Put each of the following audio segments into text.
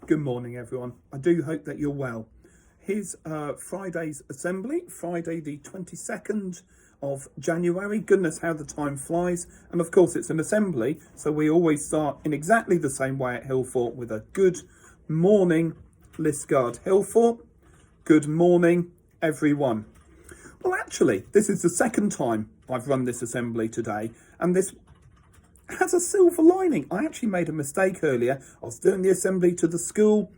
Good morning, everyone. I do hope that you're well. Here's Friday's assembly, Friday the 22nd of January. Goodness, how the time flies. And of course, it's an assembly, so we always start in exactly the same way at Hillthorpe with a good morning, Liskeard Hillthorpe. Good morning, everyone. Well, actually, this is the second time I've run this assembly today, and this has a silver lining. I actually made a mistake earlier. I was doing the assembly to the school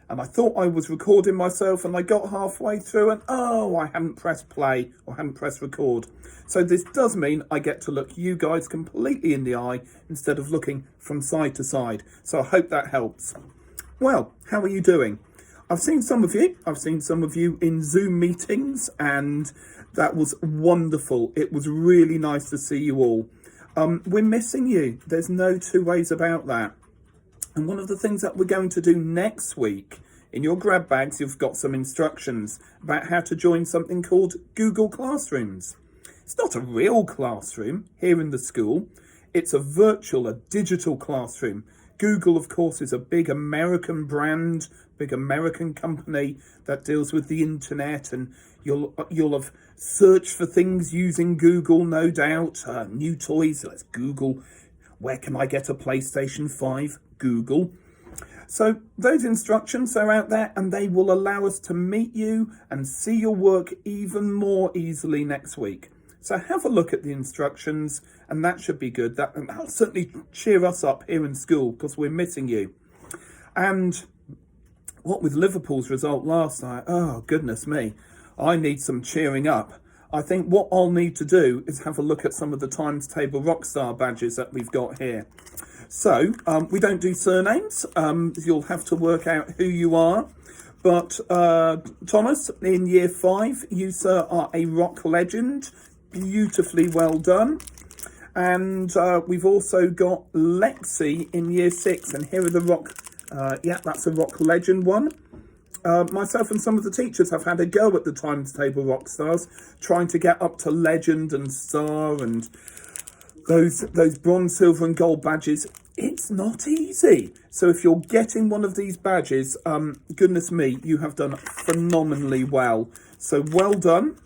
and I thought I was recording myself, and I got halfway through and I hadn't pressed play or hadn't pressed record. So this does mean I get to look you guys completely in the eye instead of looking from side to side. So I hope that helps. Well, how are you doing? I've seen some of you in Zoom meetings, and that was wonderful. It was really nice to see you all. We're missing you. There's no two ways about that. And one of the things that we're going to do next week, in your grab bags, you've got some instructions about how to join something called Google Classrooms. It's not a real classroom here in the school. It's a virtual, a digital classroom. Google, of course, is a big American brand, big American company that deals with the internet, and you'll have searched for things using Google, no doubt. New toys, let's Google. Where can I get a PlayStation 5? Google. So those instructions are out there, and they will allow us to meet you and see your work even more easily next week. So have a look at the instructions, and that should be good. That'll certainly cheer us up here in school, because we're missing you. And what with Liverpool's result last night, oh goodness me, I need some cheering up. I think what I'll need to do is have a look at some of the Times Table Rockstar badges that we've got here. So we don't do surnames. You'll have to work out who you are. But Thomas, in year 5, you, sir, are a rock legend. Beautifully well done. And we've also got Lexi in year 6, and here are the rock, that's a rock legend one. Myself and some of the teachers have had a go at the Times Table Rockstars, trying to get up to legend and star and those bronze, silver and gold badges. It's not easy. So if you're getting one of these badges, goodness me, you have done phenomenally well. So well done.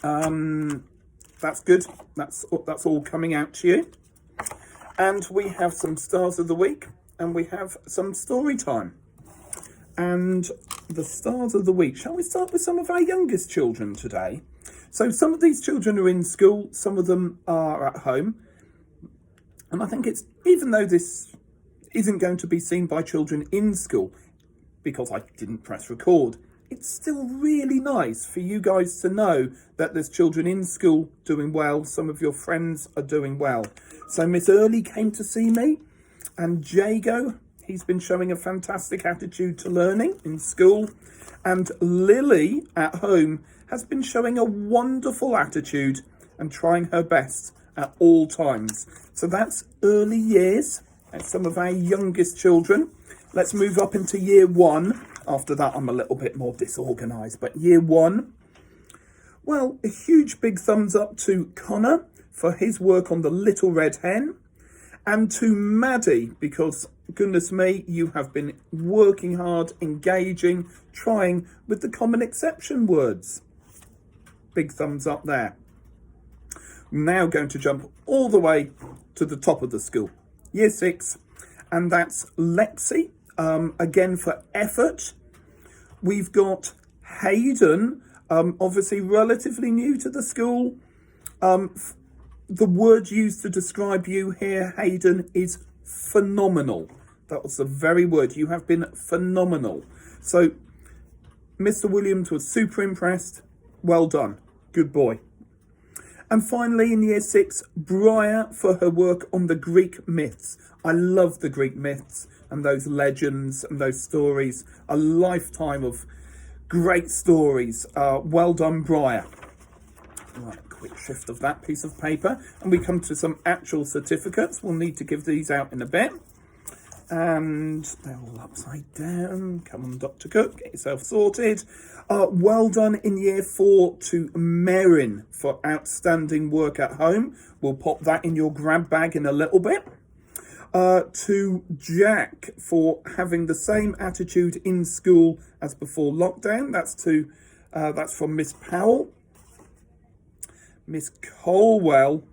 That's good. That's all coming out to you. And we have some stars of the week, and we have some story time. And the stars of the week, shall we start with some of our youngest children today? So some of these children are in school, some of them are at home. And I think it's, even though this isn't going to be seen by children in school, because I didn't press record, it's still really nice for you guys to know that there's children in school doing well. Some of your friends are doing well. So Miss Early came to see me, and Jago, he's been showing a fantastic attitude to learning in school. And Lily at home has been showing a wonderful attitude and trying her best at all times. So that's early years. That's some of our youngest children. Let's move up into year 1. After that, I'm a little bit more disorganised. But year 1, well, a huge big thumbs up to Connor for his work on the Little Red Hen. And to Maddie, because goodness me, you have been working hard, engaging, trying with the common exception words. Big thumbs up there. Now going to jump all the way to the top of the school. Year 6, and that's Lexi, again for effort. We've got Hayden, obviously relatively new to the school. The word used to describe you here, Hayden, is phenomenal. That was the very word. You have been phenomenal. So Mr. Williams was super impressed. Well done. Good boy. And finally, in year 6, Briar for her work on the Greek myths. I love the Greek myths and those legends and those stories. A lifetime of great stories. Well done, Briar. Right, quick shift of that piece of paper. And we come to some actual certificates. We'll need to give these out in a bit. And they're all upside down. Come on, Dr. Cook, get yourself sorted. Well done in year 4 to Merin for outstanding work at home. We'll pop that in your grab bag in a little bit. To Jack for having the same attitude in school as before lockdown. That's from Miss Powell. Miss Colwell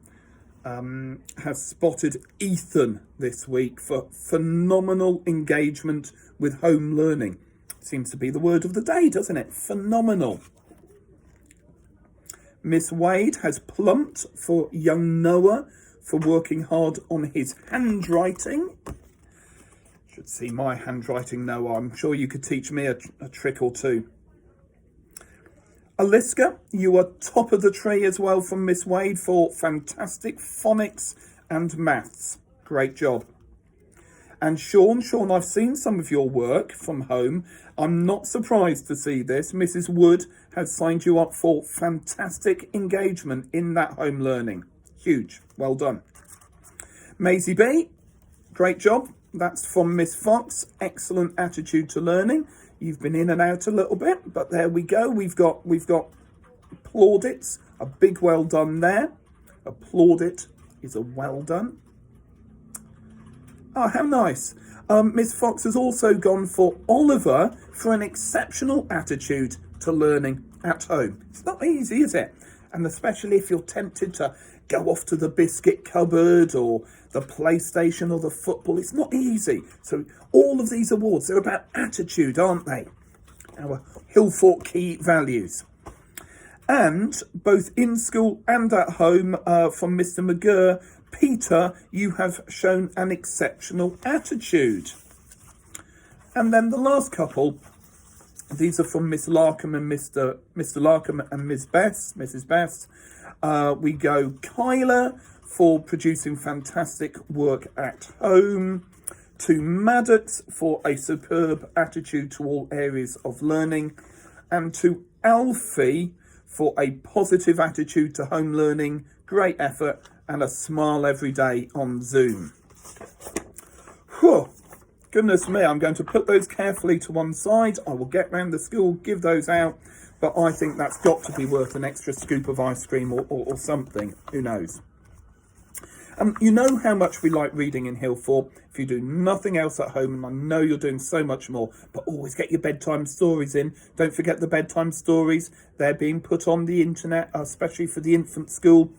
has spotted Ethan this week for phenomenal engagement with home learning. Seems to be the word of the day, doesn't it? Phenomenal. Miss Wade has plumped for young Noah for working hard on his handwriting. Should see my handwriting, Noah. I'm sure you could teach me a trick or two. Aliska, you are top of the tree as well from Miss Wade for fantastic phonics and maths. Great job. And Sean, I've seen some of your work from home. I'm not surprised to see this. Mrs. Wood has signed you up for fantastic engagement in that home learning. Huge. Well done. Maisie B, great job. That's from Miss Fox. Excellent attitude to learning. You've been in and out a little bit, but there we go. We've got plaudits. A big well done there. A plaudit is a well done. Oh, how nice. Miss Fox has also gone for Oliver for an exceptional attitude to learning at home. It's not easy, is it? And especially if you're tempted to go off to the biscuit cupboard or the PlayStation or the football. It's not easy. So all of these awards, they're about attitude, aren't they? Our Hillfort key values. And both in school and at home from Mr. McGurr, Peter, you have shown an exceptional attitude. And then the last couple, these are from Miss Larkham and Mr. Larkham and Mrs. Best. We go Kyla for producing fantastic work at home. To Maddox for a superb attitude to all areas of learning. And to Alfie for a positive attitude to home learning, great effort, and a smile every day on Zoom. Whew. Goodness me, I'm going to put those carefully to one side. I will get round the school, give those out, but I think that's got to be worth an extra scoop of ice cream or something. Who knows? You know how much we like reading in Hillfort. If you do nothing else at home, and I know you're doing so much more, but always get your bedtime stories in. Don't forget the bedtime stories. They're being put on the internet, especially for the infant school.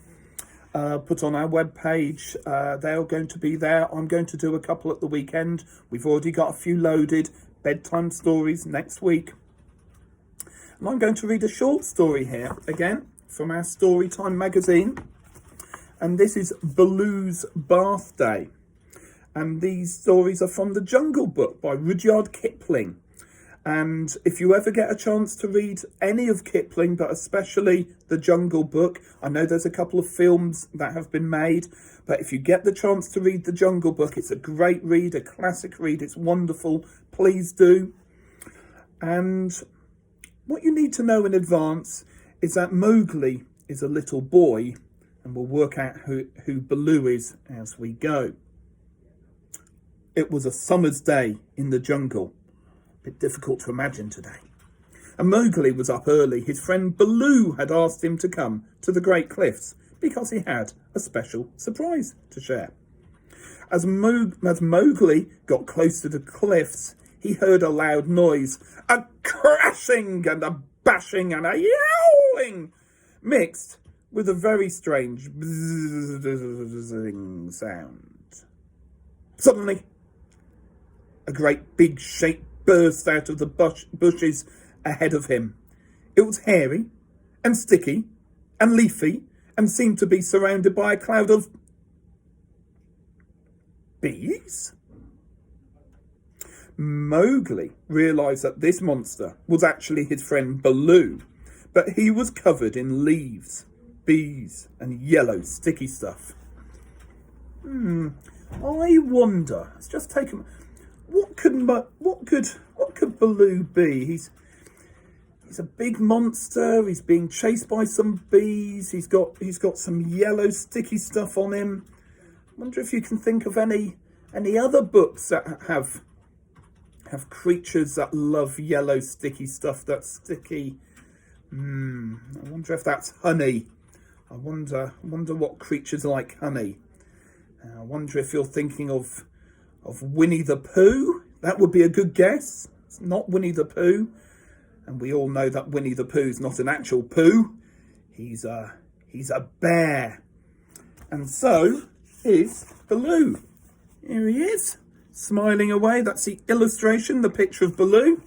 Put on our webpage. They're going to be there. I'm going to do a couple at the weekend. We've already got a few loaded. Bedtime stories next week. And I'm going to read a short story here, again, from our Storytime magazine. And this is Baloo's Birthday. And these stories are from The Jungle Book by Rudyard Kipling. And if you ever get a chance to read any of Kipling, but especially The Jungle Book, I know there's a couple of films that have been made, but if you get the chance to read The Jungle Book, it's a great read, a classic read, it's wonderful. Please do. And what you need to know in advance is that Mowgli is a little boy, and we'll work out who Baloo is as we go. It was a summer's day in the jungle. Bit difficult to imagine today. And Mowgli was up early. His friend Baloo had asked him to come to the Great Cliffs because he had a special surprise to share. As Mowgli got close to the cliffs, he heard a loud noise, a crashing and a bashing and a yowling, mixed with a very strange bzzing sound. Suddenly, a great big shape burst out of the bushes ahead of him. It was hairy and sticky and leafy and seemed to be surrounded by a cloud of bees. Mowgli realised that this monster was actually his friend Baloo, but he was covered in leaves, bees and yellow sticky stuff. I wonder, let's just take him. What could Baloo be? He's a big monster. He's being chased by some bees. He's got some yellow sticky stuff on him. I wonder if you can think of any other books that have creatures that love yellow sticky stuff that's sticky. I wonder if that's honey. I wonder what creatures like honey. I wonder if you're thinking of of Winnie the Pooh. That would be a good guess. It's not Winnie the Pooh. And we all know that Winnie the Pooh's not an actual poo. He's a bear. And so is Baloo. Here he is, smiling away. That's the illustration, the picture of Baloo.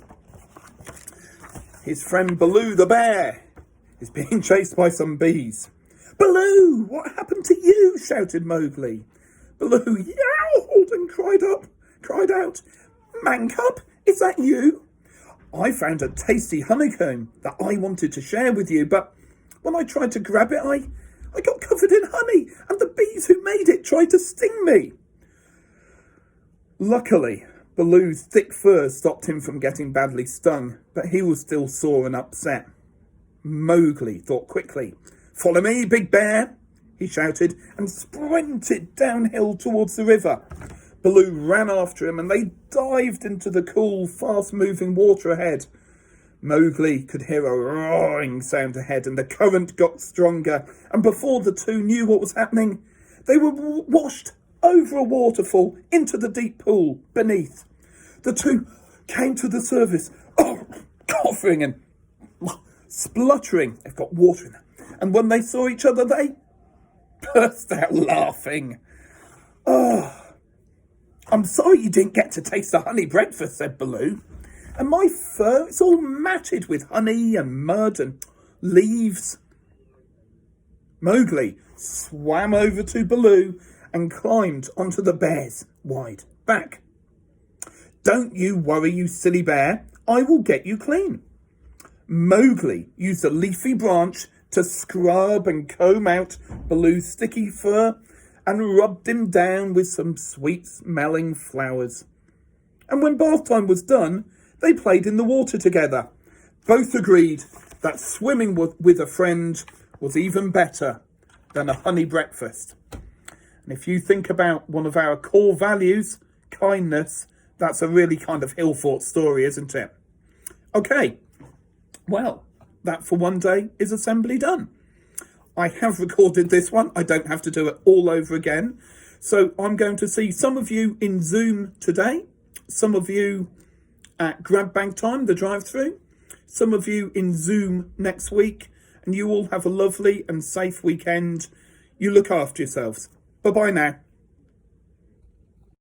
His friend Baloo the bear is being chased by some bees. Baloo, what happened to you? Shouted Mowgli. Baloo yowled and cried out, Man cub, is that you? I found a tasty honeycomb that I wanted to share with you, but when I tried to grab it, I got covered in honey, and the bees who made it tried to sting me. Luckily, Baloo's thick fur stopped him from getting badly stung, but he was still sore and upset. Mowgli thought quickly. Follow me, big bear, he shouted, and sprinted downhill towards the river. Baloo ran after him, and they dived into the cool, fast-moving water ahead. Mowgli could hear a roaring sound ahead, and the current got stronger, and before the two knew what was happening, they were washed over a waterfall into the deep pool beneath. The two came to the surface, coughing and spluttering. They've got water in them. And when they saw each other, they burst out laughing. I'm sorry you didn't get to taste the honey breakfast, said Baloo. And my fur, it's all matted with honey and mud and leaves. Mowgli swam over to Baloo and climbed onto the bear's wide back. Don't you worry, you silly bear. I will get you clean. Mowgli used a leafy branch to scrub and comb out Baloo's sticky fur and rubbed him down with some sweet-smelling flowers. And when bath time was done, they played in the water together. Both agreed that swimming with a friend was even better than a honey breakfast. And if you think about one of our core values, kindness, that's a really kind of ill-thought story, isn't it? Okay, well, that for one day is assembly done. I have recorded this one. I don't have to do it all over again. So I'm going to see some of you in Zoom today, some of you at Grab Bag Time, the drive-through, some of you in Zoom next week, and you all have a lovely and safe weekend. You look after yourselves. Bye-bye now.